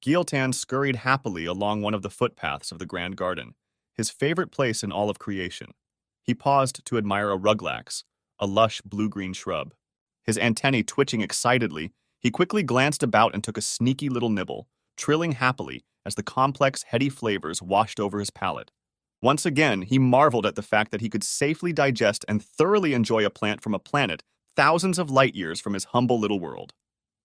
Giltan scurried happily along one of the footpaths of the grand garden, his favorite place in all of creation. He paused to admire a ruglax, a lush blue-green shrub. His antennae twitching excitedly, he quickly glanced about and took a sneaky little nibble, trilling happily as the complex, heady flavors washed over his palate. Once again, he marveled at the fact that he could safely digest and thoroughly enjoy a plant from a planet thousands of light years from his humble little world.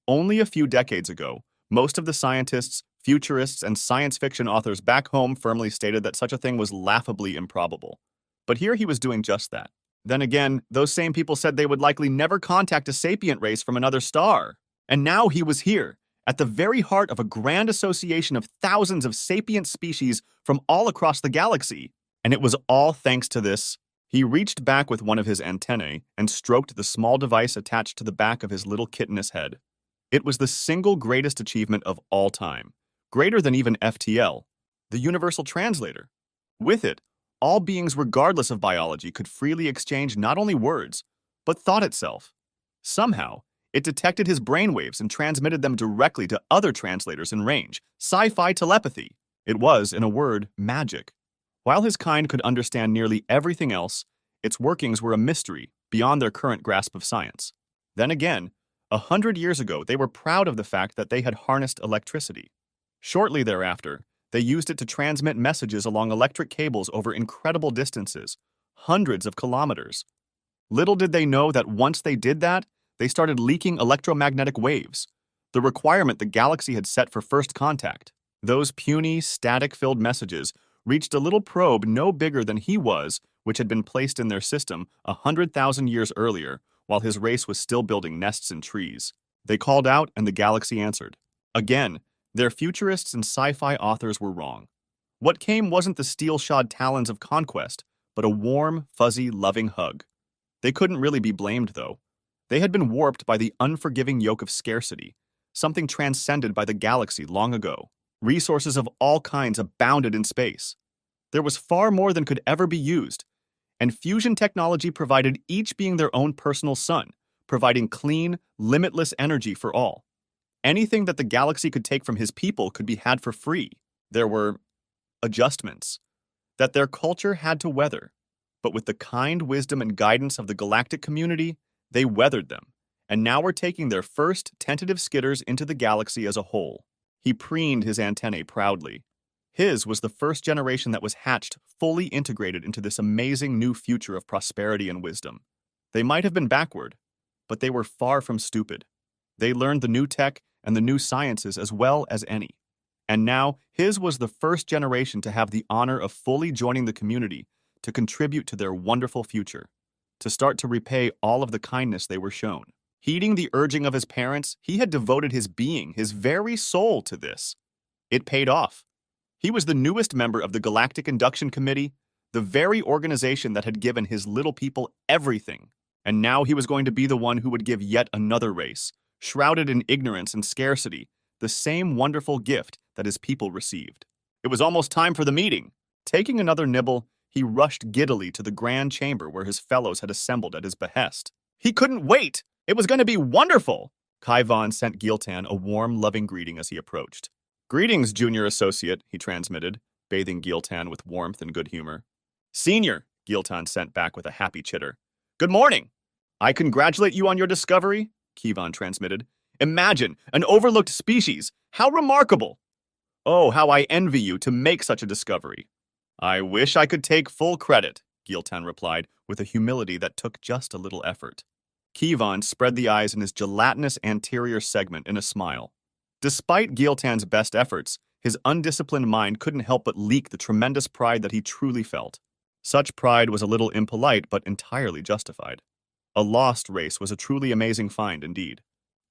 Only a few decades ago, most of the scientists, futurists, and science fiction authors back home firmly stated that such a thing was laughably improbable. But here he was doing just that. Then again, those same people said they would likely never contact a sapient race from another star. And now he was here, at the very heart of a grand association of thousands of sapient species from all across the galaxy. And it was all thanks to this. He reached back with one of his antennae and stroked the small device attached to the back of his little kittenous head. It was the single greatest achievement of all time, greater than even FTL, the Universal Translator. With it, all beings regardless of biology could freely exchange not only words, but thought itself. Somehow, it detected his brainwaves and transmitted them directly to other translators in range, sci-fi telepathy. It was, in a word, magic. While his kind could understand nearly everything else, its workings were a mystery beyond their current grasp of science. Then again, 100 years ago, they were proud of the fact that they had harnessed electricity. Shortly thereafter, they used it to transmit messages along electric cables over incredible distances, hundreds of kilometers. Little did they know that once they did that, they started leaking electromagnetic waves, the requirement the galaxy had set for first contact. Those puny, static-filled messages reached a little probe no bigger than he was, which had been placed in their system 100,000 years earlier, while his race was still building nests in trees. They called out, and the galaxy answered. Again, their futurists and sci-fi authors were wrong. What came wasn't the steel-shod talons of conquest, but a warm, fuzzy, loving hug. They couldn't really be blamed, though. They had been warped by the unforgiving yoke of scarcity, something transcended by the galaxy long ago. Resources of all kinds abounded in space. There was far more than could ever be used, and fusion technology provided each being their own personal sun, providing clean, limitless energy for all. Anything that the galaxy could take from his people could be had for free. There were adjustments that their culture had to weather, but with the kind wisdom and guidance of the galactic community, they weathered them, and now were taking their first tentative skitters into the galaxy as a whole. He preened his antennae proudly. His was the first generation that was hatched, fully integrated into this amazing new future of prosperity and wisdom. They might have been backward, but they were far from stupid. They learned the new tech and the new sciences as well as any. And now, his was the first generation to have the honor of fully joining the community to contribute to their wonderful future, to start to repay all of the kindness they were shown. Heeding the urging of his parents, he had devoted his being, his very soul, to this. It paid off. He was the newest member of the Galactic Induction Committee, the very organization that had given his little people everything. And now he was going to be the one who would give yet another race, shrouded in ignorance and scarcity, the same wonderful gift that his people received. It was almost time for the meeting. Taking another nibble, he rushed giddily to the grand chamber where his fellows had assembled at his behest. He couldn't wait! It was going to be wonderful! Kaivan sent Giltan a warm, loving greeting as he approached. Greetings, junior associate, he transmitted, bathing Giltan with warmth and good humor. Senior, Giltan sent back with a happy chitter. Good morning! I congratulate you on your discovery, Kaivan transmitted. Imagine, an overlooked species! How remarkable! Oh, how I envy you to make such a discovery. I wish I could take full credit, Giltan replied, with a humility that took just a little effort. Kaivan spread the eyes in his gelatinous anterior segment in a smile. Despite Giltan's best efforts, his undisciplined mind couldn't help but leak the tremendous pride that he truly felt. Such pride was a little impolite, but entirely justified. A lost race was a truly amazing find indeed.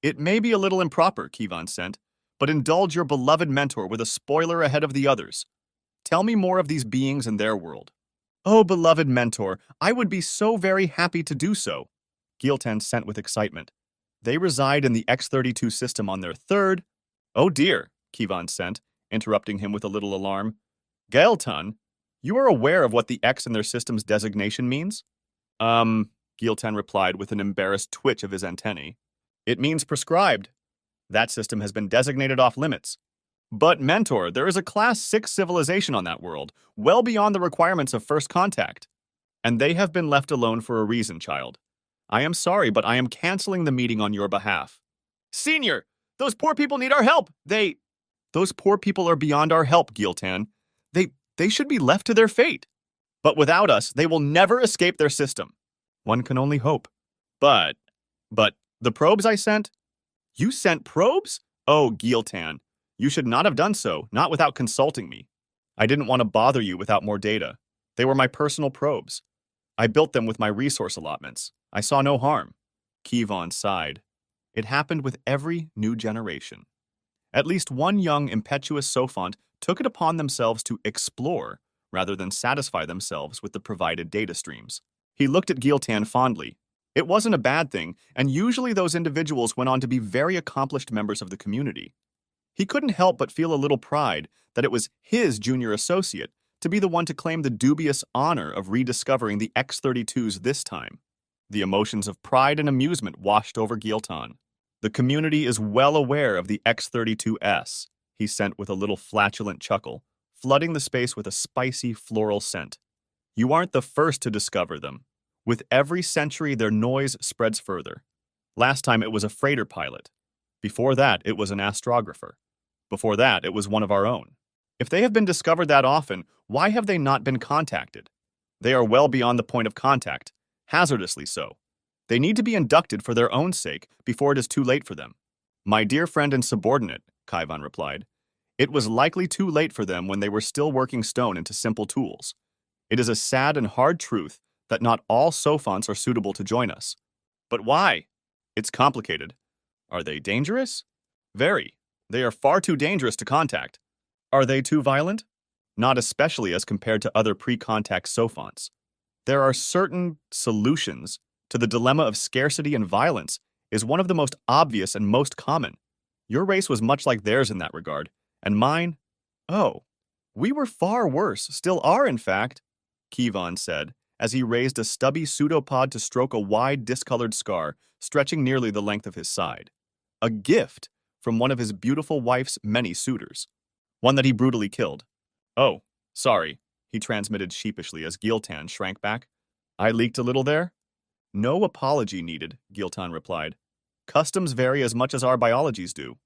It may be a little improper, Kaivan sent, but indulge your beloved mentor with a spoiler ahead of the others. Tell me more of these beings and their world. Oh, beloved mentor, I would be so very happy to do so, Giltan sent with excitement. They reside in the X-32 system on their third... Oh dear, Kaivan sent, interrupting him with a little alarm. Giltan, you are aware of what the X in their system's designation means? Giltan replied with an embarrassed twitch of his antennae. It means prescribed. That system has been designated off limits. But, Mentor, there is a Class 6 civilization on that world, well beyond the requirements of first contact. And they have been left alone for a reason, child. I am sorry, but I am canceling the meeting on your behalf. Senior, those poor people need our help. Those poor people are beyond our help, Giltan. They should be left to their fate. But without us, they will never escape their system. One can only hope. But, the probes I sent? You sent probes? Oh, Giltan, you should not have done so, not without consulting me. I didn't want to bother you without more data. They were my personal probes. I built them with my resource allotments. I saw no harm. Kevon sighed. It happened with every new generation. At least one young, impetuous Sophont took it upon themselves to explore rather than satisfy themselves with the provided data streams. He looked at Giltan fondly. It wasn't a bad thing, and usually those individuals went on to be very accomplished members of the community. He couldn't help but feel a little pride that it was his junior associate to be the one to claim the dubious honor of rediscovering the X-32s this time. The emotions of pride and amusement washed over Giltan. The community is well aware of the X-32S, he sent with a little flatulent chuckle, flooding the space with a spicy floral scent. You aren't the first to discover them. With every century, their noise spreads further. Last time it was a freighter pilot. Before that, it was an astrographer. Before that, it was one of our own. If they have been discovered that often, why have they not been contacted? They are well beyond the point of contact, hazardously so. They need to be inducted for their own sake before it is too late for them. My dear friend and subordinate, Kaivan replied, it was likely too late for them when they were still working stone into simple tools. It is a sad and hard truth that not all Sophonts are suitable to join us. But why? It's complicated. Are they dangerous? Very. They are far too dangerous to contact. Are they too violent? Not especially as compared to other pre-contact Sophonts. There are certain solutions to the dilemma of scarcity, and violence is one of the most obvious and most common. Your race was much like theirs in that regard, and mine, oh, we were far worse, still are in fact, Kevon said, as he raised a stubby pseudopod to stroke a wide, discolored scar stretching nearly the length of his side. A gift from one of his beautiful wife's many suitors. One that he brutally killed. Oh, sorry, he transmitted sheepishly as Giltan shrank back. I leaked a little there? No apology needed, Giltan replied. Customs vary as much as our biologies do.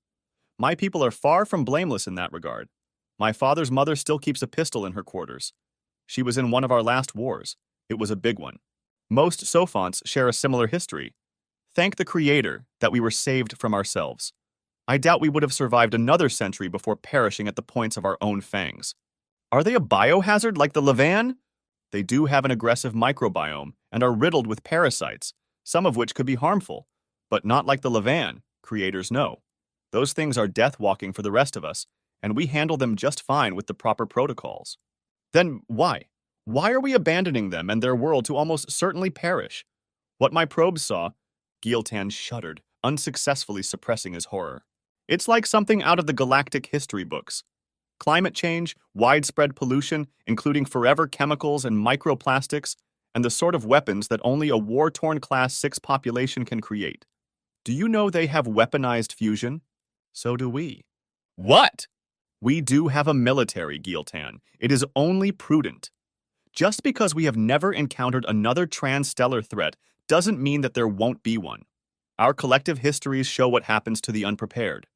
My people are far from blameless in that regard. My father's mother still keeps a pistol in her quarters. She was in one of our last wars. It was a big one. Most Sophonts share a similar history. Thank the Creator that we were saved from ourselves. I doubt we would have survived another century before perishing at the points of our own fangs. Are they a biohazard like the Levan? They do have an aggressive microbiome and are riddled with parasites, some of which could be harmful, but not like the Levan, creators know. Those things are death-walking for the rest of us, and we handle them just fine with the proper protocols. Then why? Why are we abandoning them and their world to almost certainly perish? What my probes saw, Giltan shuddered, unsuccessfully suppressing his horror. It's like something out of the galactic history books. Climate change, widespread pollution, including forever chemicals and microplastics, and the sort of weapons that only a war-torn Class 6 population can create. Do you know they have weaponized fusion? So do we. What? We do have a military, Giltan. It is only prudent. Just because we have never encountered another transstellar threat doesn't mean that there won't be one. Our collective histories show what happens to the unprepared.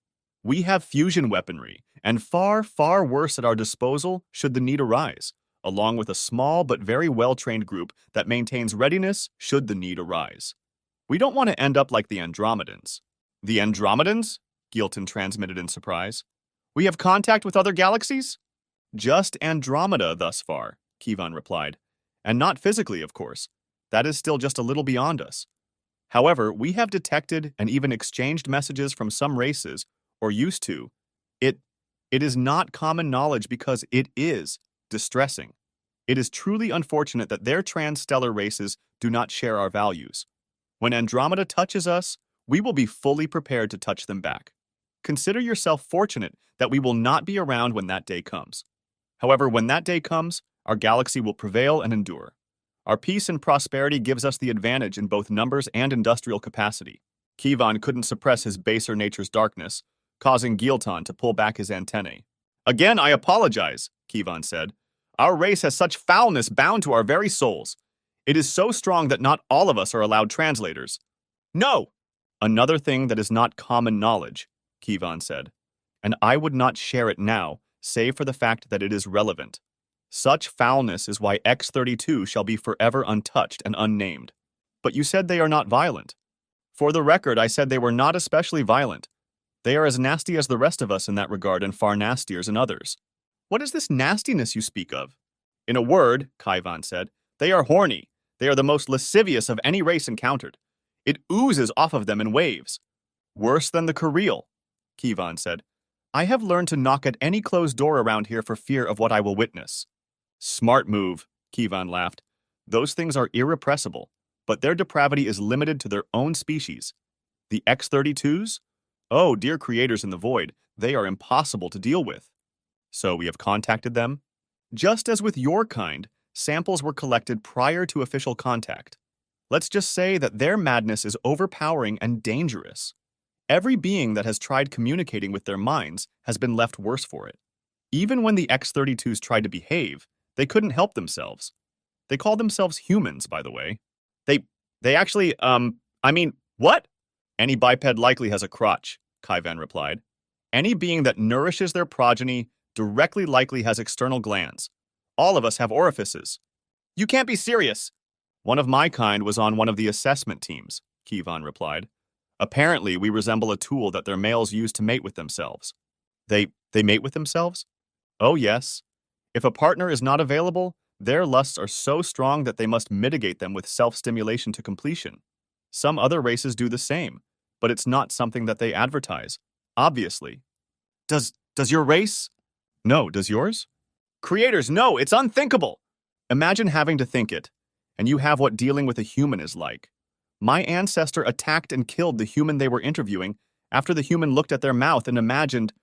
We have fusion weaponry, and far, far worse at our disposal should the need arise, along with a small but very well-trained group that maintains readiness should the need arise. We don't want to end up like the Andromedans. The Andromedans? Giltan transmitted in surprise. We have contact with other galaxies? Just Andromeda thus far, Kevon replied. And not physically, of course. That is still just a little beyond us. However, we have detected and even exchanged messages from some races, or used to. It is not common knowledge because it is distressing. It is truly unfortunate that their transstellar races do not share our values. When Andromeda touches us, we will be fully prepared to touch them back. Consider yourself fortunate that we will not be around when that day comes. However, when that day comes, our galaxy will prevail and endure. Our peace and prosperity gives us the advantage in both numbers and industrial capacity. Kevon couldn't suppress his baser nature's darkness, causing Giltan to pull back his antennae. Again, I apologize, Kivan said. Our race has such foulness bound to our very souls. It is so strong that not all of us are allowed translators. No! Another thing that is not common knowledge, Kivan said, and I would not share it now, save for the fact that it is relevant. Such foulness is why X-32 shall be forever untouched and unnamed. But you said they are not violent. For the record, I said they were not especially violent. They are as nasty as the rest of us in that regard and far nastier than others. What is this nastiness you speak of? In a word, Kaivan said, they are horny. They are the most lascivious of any race encountered. It oozes off of them in waves. Worse than the Kuril, Kivan said. I have learned to knock at any closed door around here for fear of what I will witness. Smart move, Kivan laughed. Those things are irrepressible, but their depravity is limited to their own species. The X-32s? Oh, dear creators in the void, they are impossible to deal with. So we have contacted them? Just as with your kind, samples were collected prior to official contact. Let's just say that their madness is overpowering and dangerous. Every being that has tried communicating with their minds has been left worse for it. Even when the X-32s tried to behave, they couldn't help themselves. They call themselves humans, by the way. They actually, what? Any biped likely has a crotch, Kaivan replied. Any being that nourishes their progeny directly likely has external glands. All of us have orifices. You can't be serious. One of my kind was on one of the assessment teams, Kivan replied. Apparently, we resemble a tool that their males use to mate with themselves. They mate with themselves? Oh, yes. If a partner is not available, their lusts are so strong that they must mitigate them with self-stimulation to completion. Some other races do the same, but it's not something that they advertise, obviously. Does your race? No, does yours? Creators, no, it's unthinkable! Imagine having to think it, and you have what dealing with a human is like. My ancestor attacked and killed the human they were interviewing after the human looked at their mouth and imagined,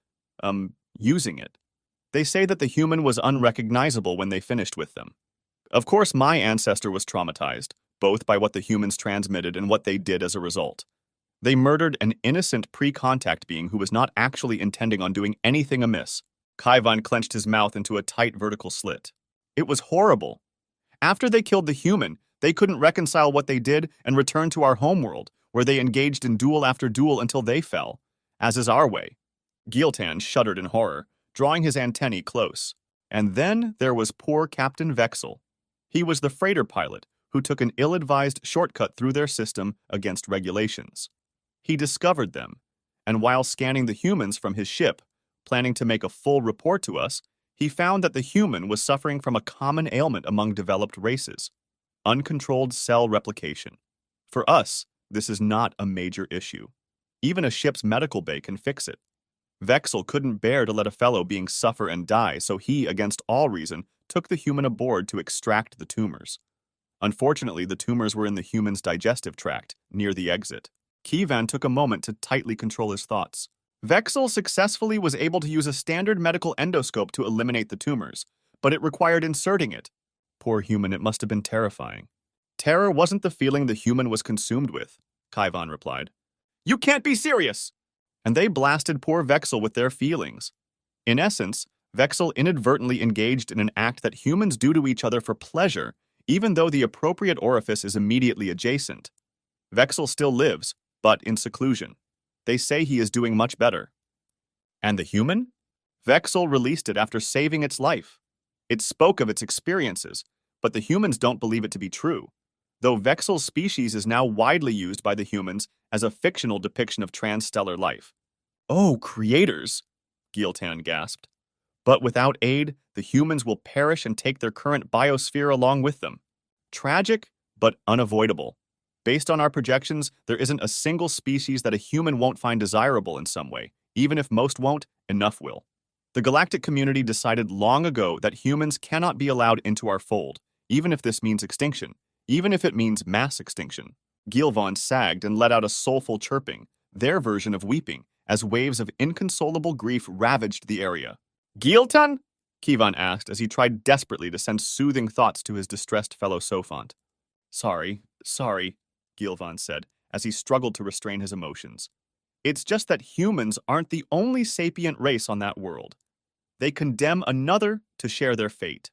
using it. They say that the human was unrecognizable when they finished with them. Of course, my ancestor was traumatized, both by what the humans transmitted and what they did as a result. They murdered an innocent pre-contact being who was not actually intending on doing anything amiss. Kaivan clenched his mouth into a tight vertical slit. It was horrible. After they killed the human, they couldn't reconcile what they did and returned to our homeworld, where they engaged in duel after duel until they fell, as is our way. Giltan shuddered in horror, drawing his antennae close. And then there was poor Captain Vexel. He was the freighter pilot who took an ill-advised shortcut through their system against regulations. He discovered them, and while scanning the humans from his ship, planning to make a full report to us, he found that the human was suffering from a common ailment among developed races: uncontrolled cell replication. For us, this is not a major issue. Even a ship's medical bay can fix it. Vexel couldn't bear to let a fellow being suffer and die, so he, against all reason, took the human aboard to extract the tumors. Unfortunately, the tumors were in the human's digestive tract, near the exit. Kivan took a moment to tightly control his thoughts. Vexel successfully was able to use a standard medical endoscope to eliminate the tumors, but it required inserting it. Poor human, it must have been terrifying. Terror wasn't the feeling the human was consumed with, Kaivan replied. You can't be serious! And they blasted poor Vexel with their feelings. In essence, Vexel inadvertently engaged in an act that humans do to each other for pleasure, even though the appropriate orifice is immediately adjacent. Vexel still lives, but in seclusion. They say he is doing much better. And the human? Vexel released it after saving its life. It spoke of its experiences, but the humans don't believe it to be true, though Vexel's species is now widely used by the humans as a fictional depiction of transstellar life. Oh, creators, Giltan gasped. But without aid, the humans will perish and take their current biosphere along with them. Tragic, but unavoidable. Based on our projections, there isn't a single species that a human won't find desirable in some way. Even if most won't, enough will. The galactic community decided long ago that humans cannot be allowed into our fold, even if this means extinction, even if it means mass extinction. Gilvan sagged and let out a soulful chirping, their version of weeping, as waves of inconsolable grief ravaged the area. Giltan? Kivan asked as he tried desperately to send soothing thoughts to his distressed fellow Sophont. Sorry, Gilvan said, as he struggled to restrain his emotions. It's just that humans aren't the only sapient race on that world. They condemn another to share their fate.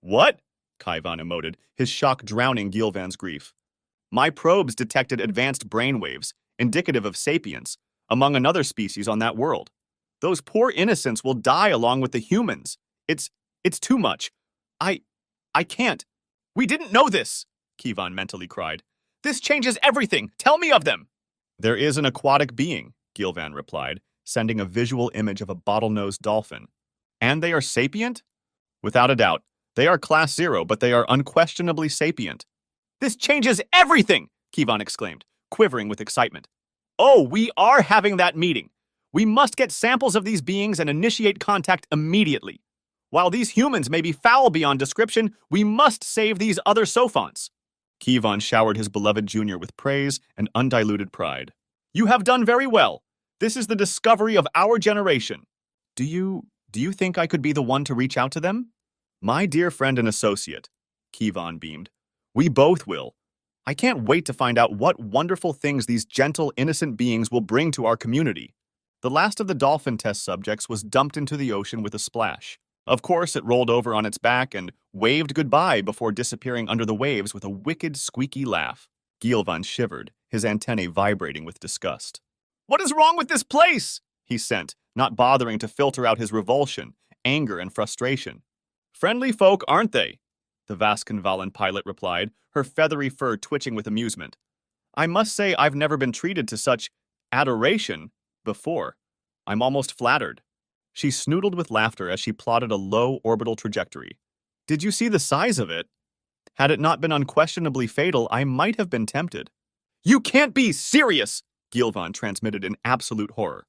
What? Kaivan emoted, his shock drowning Gilvan's grief. My probes detected advanced brainwaves, indicative of sapience, among another species on that world. Those poor innocents will die along with the humans. It's too much. I can't. We didn't know this, Kivan mentally cried. This changes everything. Tell me of them. There is an aquatic being, Gilvan replied, sending a visual image of a bottlenose dolphin. And they are sapient? Without a doubt. They are class 0, but they are unquestionably sapient. This changes everything, Kivan exclaimed, quivering with excitement. Oh, we are having that meeting. We must get samples of these beings and initiate contact immediately. While these humans may be foul beyond description, we must save these other sophonts. Kivan showered his beloved junior with praise and undiluted pride. You have done very well. This is the discovery of our generation. Do you think I could be the one to reach out to them? My dear friend and associate, Kivan beamed. We both will. I can't wait to find out what wonderful things these gentle, innocent beings will bring to our community. The last of the dolphin test subjects was dumped into the ocean with a splash. Of course, it rolled over on its back and waved goodbye before disappearing under the waves with a wicked, squeaky laugh. Gilvan shivered, his antennae vibrating with disgust. What is wrong with this place? He sent, not bothering to filter out his revulsion, anger, and frustration. Friendly folk, aren't they? The Vasconvalan pilot replied, her feathery fur twitching with amusement. I must say I've never been treated to such adoration before. I'm almost flattered. She snoodled with laughter as she plotted a low orbital trajectory. Did you see the size of it? Had it not been unquestionably fatal, I might have been tempted. You can't be serious! Gilvan transmitted in absolute horror.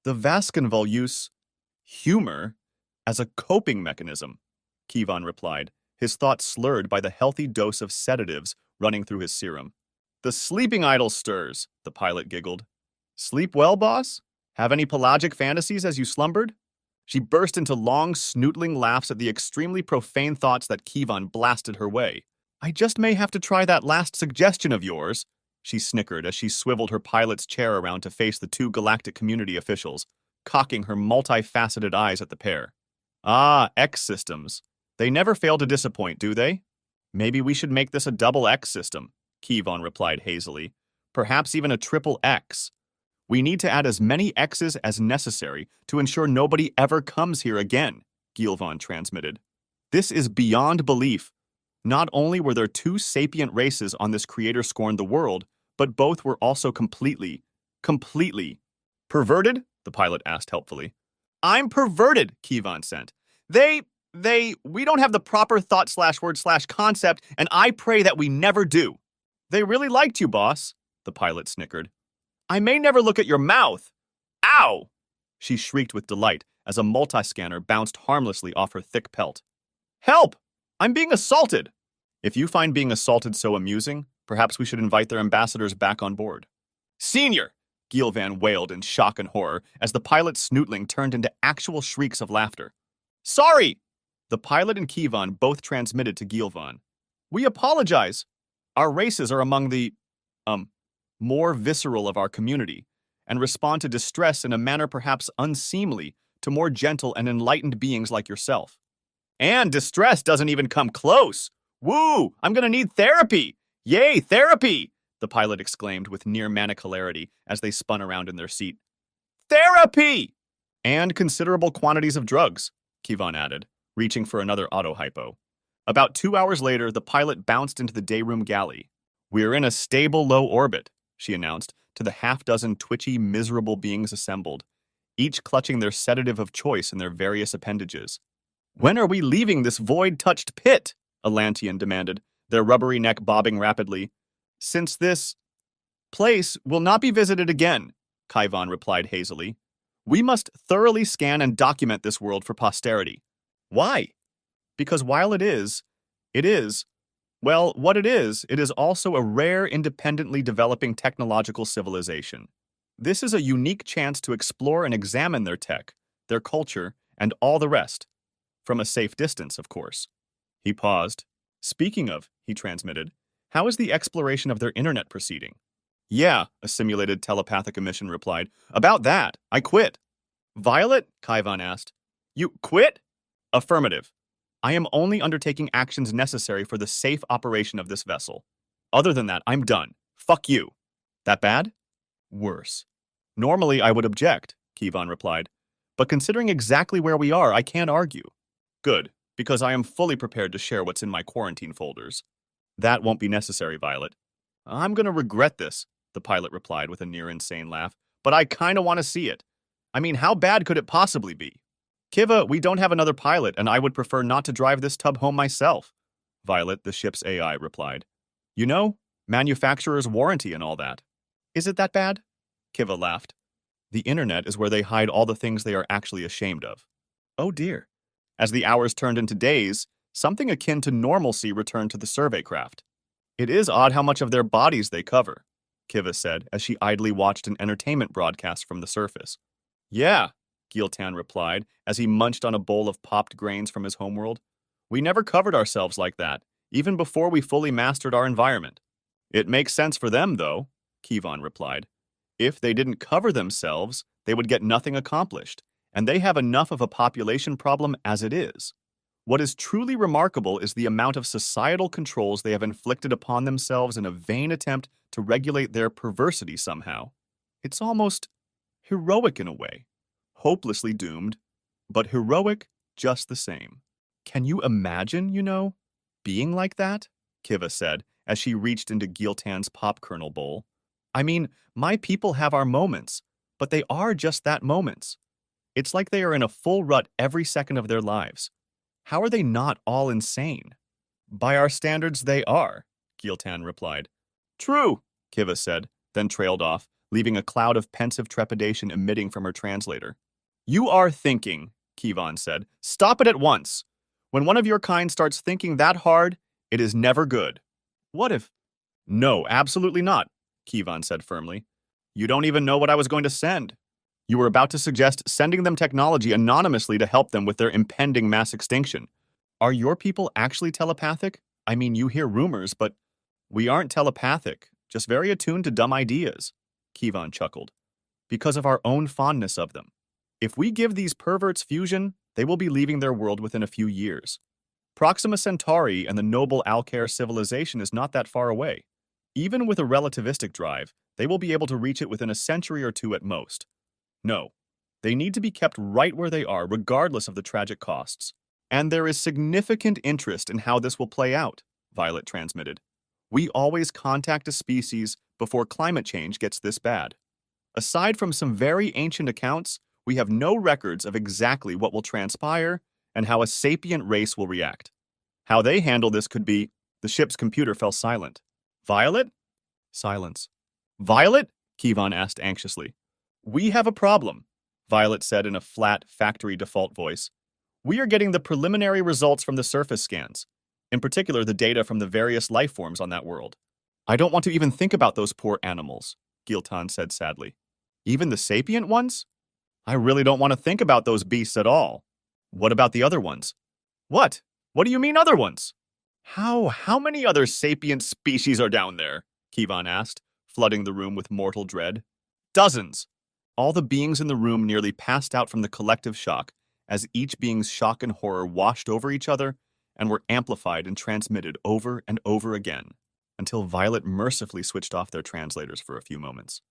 The Vasconval use humor as a coping mechanism, Kivan replied, his thoughts slurred by the healthy dose of sedatives running through his serum. The sleeping idol stirs, the pilot giggled. Sleep well, boss? Have any pelagic fantasies as you slumbered? She burst into long, snootling laughs at the extremely profane thoughts that Kivan blasted her way. I just may have to try that last suggestion of yours, she snickered as she swiveled her pilot's chair around to face the two galactic community officials, cocking her multifaceted eyes at the pair. Ah, X systems. They never fail to disappoint, do they? Maybe we should make this a double X system, Kivan replied hazily. Perhaps even a triple X. We need to add as many X's as necessary to ensure nobody ever comes here again, Gilvan transmitted. This is beyond belief. Not only were there two sapient races on this creator-scorned the world, but both were also completely perverted? The pilot asked helpfully. I'm perverted, Kivan sent. We don't have the proper thought/word/concept, and I pray that we never do. They really liked you, boss, the pilot snickered. I may never look at your mouth. Ow! She shrieked with delight as a multiscanner bounced harmlessly off her thick pelt. Help! I'm being assaulted! If you find being assaulted so amusing, perhaps we should invite their ambassadors back on board. Senior! Gilvan wailed in shock and horror as the pilot's snootling turned into actual shrieks of laughter. Sorry! The pilot and Kivan both transmitted to Gilvan. We apologize. Our races are among the, more visceral of our community, and respond to distress in a manner perhaps unseemly to more gentle and enlightened beings like yourself. And distress doesn't even come close. Woo! I'm gonna need therapy! Yay, therapy! The pilot exclaimed with near manic hilarity as they spun around in their seat. Therapy! And considerable quantities of drugs, Kivan added, reaching for another autohypo. About 2 hours later, the pilot bounced into the dayroom galley. We're in a stable low orbit, she announced to the half-dozen twitchy, miserable beings assembled, each clutching their sedative of choice in their various appendages. When are we leaving this void-touched pit? Atlantean demanded, their rubbery neck bobbing rapidly. Since this place will not be visited again, Kaivan replied hazily. We must thoroughly scan and document this world for posterity. Why? Because while it is, well, what it is also a rare, independently developing technological civilization. This is a unique chance to explore and examine their tech, their culture, and all the rest. From a safe distance, of course. He paused. Speaking of, he transmitted, how is the exploration of their internet proceeding? Yeah, a simulated telepathic emission replied. About that, I quit. Violet? Kaivan asked. You quit? Affirmative. I am only undertaking actions necessary for the safe operation of this vessel. Other than that, I'm done. Fuck you. That bad? Worse. Normally, I would object, Kivon replied. But considering exactly where we are, I can't argue. Good, because I am fully prepared to share what's in my quarantine folders. That won't be necessary, Violet. I'm gonna regret this, the pilot replied with a near-insane laugh, but I kinda want to see it. I mean, how bad could it possibly be? Kiva, we don't have another pilot, and I would prefer not to drive this tub home myself, Violet, the ship's AI, replied. You know, manufacturer's warranty and all that. Is it that bad? Kiva laughed. The internet is where they hide all the things they are actually ashamed of. Oh dear. As the hours turned into days, something akin to normalcy returned to the survey craft. It is odd how much of their bodies they cover, Kiva said as she idly watched an entertainment broadcast from the surface. Yeah, Giltan replied as he munched on a bowl of popped grains from his homeworld. We never covered ourselves like that, even before we fully mastered our environment. It makes sense for them, though, Kivon replied. If they didn't cover themselves, they would get nothing accomplished, and they have enough of a population problem as it is. What is truly remarkable is the amount of societal controls they have inflicted upon themselves in a vain attempt to regulate their perversity somehow. It's almost heroic in a way. Hopelessly doomed, but heroic just the same. Can you imagine, being like that? Kiva said as she reached into Giltan's pop kernel bowl. I mean, my people have our moments, but they are just that moments. It's like they are in a full rut every second of their lives. How are they not all insane? By our standards, they are, Giltan replied. True, Kiva said, then trailed off, leaving a cloud of pensive trepidation emitting from her translator. You are thinking, Kivon said. Stop it at once. When one of your kind starts thinking that hard, it is never good. What if? No, absolutely not, Kivon said firmly. You don't even know what I was going to send. You were about to suggest sending them technology anonymously to help them with their impending mass extinction. Are your people actually telepathic? I mean, you hear rumors, but we aren't telepathic, just very attuned to dumb ideas, Kivon chuckled, because of our own fondness of them. If we give these perverts fusion, they will be leaving their world within a few years. Proxima Centauri and the noble Alcair civilization is not that far away. Even with a relativistic drive, they will be able to reach it within a century or two at most. No, they need to be kept right where they are, regardless of the tragic costs. And there is significant interest in how this will play out, Violet transmitted. We always contact a species before climate change gets this bad. Aside from some very ancient accounts, we have no records of exactly what will transpire and how a sapient race will react. How they handle this could be, the ship's computer fell silent. Violet? Silence. Violet? Kivon asked anxiously. We have a problem, Violet said in a flat, factory default voice. We are getting the preliminary results from the surface scans, in particular the data from the various life forms on that world. I don't want to even think about those poor animals, Giltan said sadly. Even the sapient ones? I really don't want to think about those beasts at all. What about the other ones? What? What do you mean other ones? How many other sapient species are down there? Kivon asked, flooding the room with mortal dread. Dozens. All the beings in the room nearly passed out from the collective shock as each being's shock and horror washed over each other and were amplified and transmitted over and over again, until Violet mercifully switched off their translators for a few moments.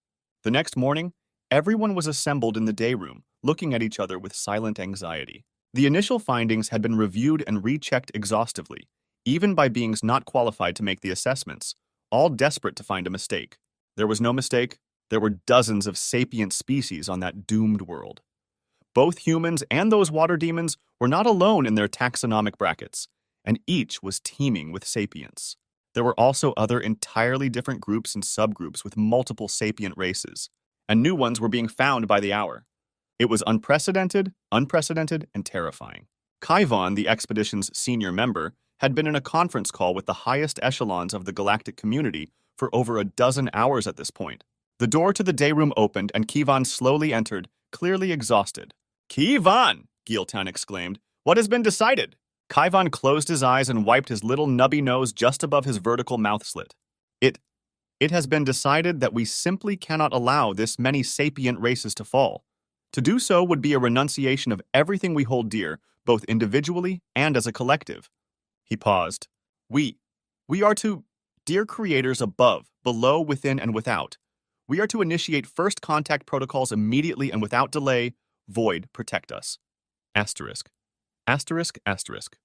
The next morning, everyone was assembled in the day room, looking at each other with silent anxiety. The initial findings had been reviewed and rechecked exhaustively, even by beings not qualified to make the assessments, all desperate to find a mistake. There was no mistake. There were dozens of sapient species on that doomed world. Both humans and those water demons were not alone in their taxonomic brackets, and each was teeming with sapients. There were also other entirely different groups and subgroups with multiple sapient races, and new ones were being found by the hour. It was unprecedented, and terrifying. Kaivon, the expedition's senior member, had been in a conference call with the highest echelons of the galactic community for over a dozen hours at this point. The door to the day room opened and Kivon slowly entered, clearly exhausted. Kivon! Giltan exclaimed. What has been decided? Kaivon closed his eyes and wiped his little nubby nose just above his vertical mouth slit. It has been decided that we simply cannot allow this many sapient races to fall. To do so would be a renunciation of everything we hold dear, both individually and as a collective. He paused. We are to, dear creators above, below, within, and without, we are to initiate first contact protocols immediately and without delay. Void, protect us. Asterisk. Asterisk, asterisk.